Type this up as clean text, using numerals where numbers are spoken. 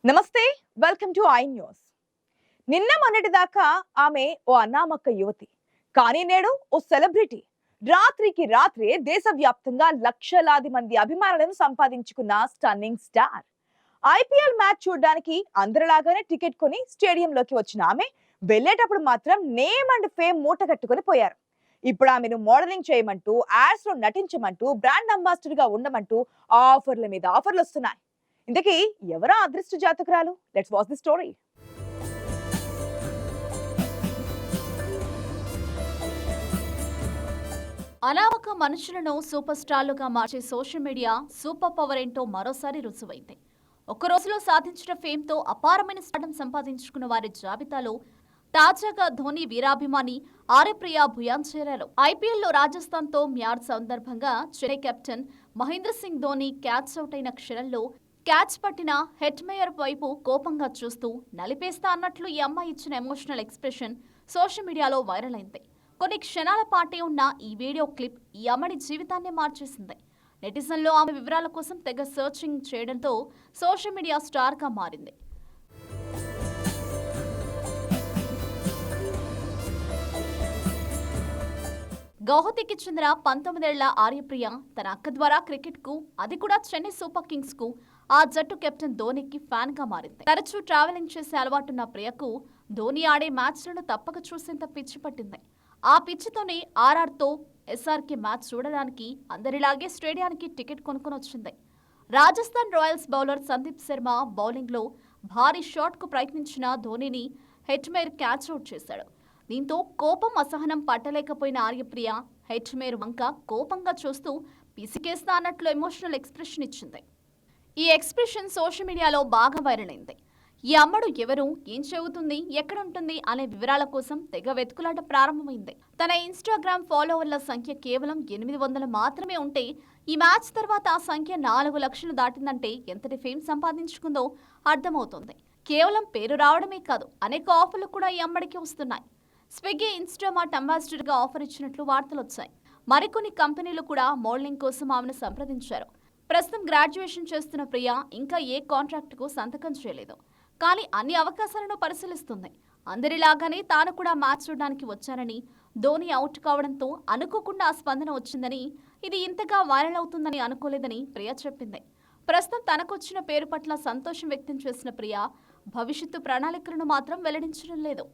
నమస్తే, welcome to I news. నిన్న మొన్నటి దాకా ఆమె ఓ అనామక యువతి, కానీ నేడు ఓ సెలబ్రిటీ. రాత్రికి రాత్రే దేశవ్యాప్తంగా లక్షలాది మంది అభిమానులను సంపాదించుకున్న స్టన్నింగ్ స్టార్. ఐపీఎల్ మ్యాచ్ చూడడానికి అందరిలాగానే టికెట్ కొని స్టేడియంలోకి వచ్చిన ఆమె వెళ్ళేటప్పుడు మాత్రం నేమ్ అండ్ ఫేమ్ మూట కట్టుకొని పోయారు. ఇప్పుడు ఆమెను మోడలింగ్ చేయమంటూ, యాడ్స్ లో నటించమంటూ, బ్రాండ్ అంబాసిడర్ గా ఉండమంటూ ఆఫర్ల మీద ఆఫర్లు వస్తున్నాయి. ఇంతకీ ఎవరా అదృష్ట జాతకురాలు? Let's watch the story. అనామక మనుషులను సూపర్ స్టార్లుగా మార్చే సోషల్ మీడియా సూపర్ పవర్ ఏంటో మరోసారి రుజువైంది. ఒక్క రోజులో సాధించిన ఫేమ్తో అపారమైన స్టార్డమ్ సంపాదించుకున్న వారి జాబితాలో తాజాగా ధోని వీరాభిమాని ఆర్యప్రియ భుయాన్ చేరారు. ఐపీఎల్లో రాజస్థాన్తో మ్యాచ్ సందర్భంగా Chennai captain Mahendra Singh Dhoni catch out అయిన క్షణంలో క్యాచ్ పట్టిన హెట్మేయర్ వైపు కోపంగా చూస్తూ నలిపేస్తా అన్నట్లు ఈ అమ్మాయి ఇచ్చిన ఎమోషనల్ ఎక్స్ప్రెషన్ సోషల్ మీడియాలో వైరల్ అయింది. కొన్ని క్షణాల పాటే ఉన్న ఈ వీడియో క్లిప్ ఈ అమ్మడి జీవితాన్నే మార్చేసింది. నెటిజన్లో ఆమె వివరాల కోసం తెగ సర్చింగ్ చేయడంతో సోషల్ మీడియా స్టార్గా మారింది. గౌహతికి చెందిన 19 ఏళ్ల ఆర్యప్రియ తన అక్క ద్వారా క్రికెట్కు, అది కూడా చెన్నై సూపర్ కింగ్స్కు, ఆ జట్టు కెప్టెన్ ధోనికి ఫ్యాన్ గా మారింది. తరచూ ట్రావెలింగ్ చేసే అలవాటున్న ప్రియకు ధోని ఆడే మ్యాచ్లను తప్పక చూసేంత పిచ్చి పట్టింది. ఆ పిచ్చితోనే ఆర్ఆర్తో ఎస్ఆర్కే మ్యాచ్ చూడడానికి అందరిలాగే స్టేడియానికి టికెట్ కొనుక్కొని వచ్చింది. రాజస్థాన్ రాయల్స్ బౌలర్ సందీప్ శర్మ బౌలింగ్లో భారీ షాట్కు ప్రయత్నించిన ధోనిని హెట్మేర్ క్యాచ్ అవుట్ చేశాడు. దీంతో కోపం అసహనం పట్టలేకపోయిన ఆర్యప్రియ హెట్మేర్ వంక కోపంగా చూస్తూ పిసికేస్తా అన్నట్లు ఎమోషనల్ ఎక్స్ప్రెషన్ ఇచ్చింది. ఈ ఎక్స్ప్రెషన్ సోషల్ మీడియాలో బాగా వైరల్ అయింది. ఈ అమ్మడు ఎవరు, ఏం చెబుతుంది, ఎక్కడుంటుంది అనే వివరాల కోసం తెగ వెతుకులాట ప్రారంభమైంది. తన ఇన్స్టాగ్రామ్ ఫాలోవర్ల సంఖ్య కేవలం 800 మాత్రమే ఉంటే ఈ మ్యాచ్ తర్వాత ఆ సంఖ్య 4 లక్షలు దాటిందంటే ఎంతటి ఫేమ్ సంపాదించుకుందో అర్థమవుతోంది. కేవలం పేరు రావడమే కాదు, అనేక ఆఫర్లు కూడా ఈ అమ్మడికి వస్తున్నాయి. స్విగ్గీ, ఇన్స్టామార్ట్ అంబాసిడర్గా ఆఫర్ ఇచ్చినట్లు వార్తలు వచ్చాయి. మరికొన్ని కంపెనీలు కూడా మోడలింగ్ కోసం ఆమెను సంప్రదించారు. ప్రస్తుతం గ్రాడ్యుయేషన్ చేస్తున్న ప్రియ ఇంకా ఏ కాంట్రాక్టుకు సంతకం చేయలేదు. కానీ అన్ని అవకాశాలను పరిశీలిస్తుంది. అందరిలాగానే తాను కూడా మ్యాచ్ చూడడానికి వచ్చానని, ధోని అవుట్ కావడంతో అనుకోకుండా ఆ స్పందన వచ్చిందని, ఇది ఇంతగా వైరల్ అవుతుందని అనుకోలేదని ప్రియ చెప్పింది. ప్రస్తుతం తనకొచ్చిన పేరు పట్ల సంతోషం వ్యక్తం చేసిన ప్రియ భవిష్యత్తు ప్రణాళికలను మాత్రం వెల్లడించడం లేదు.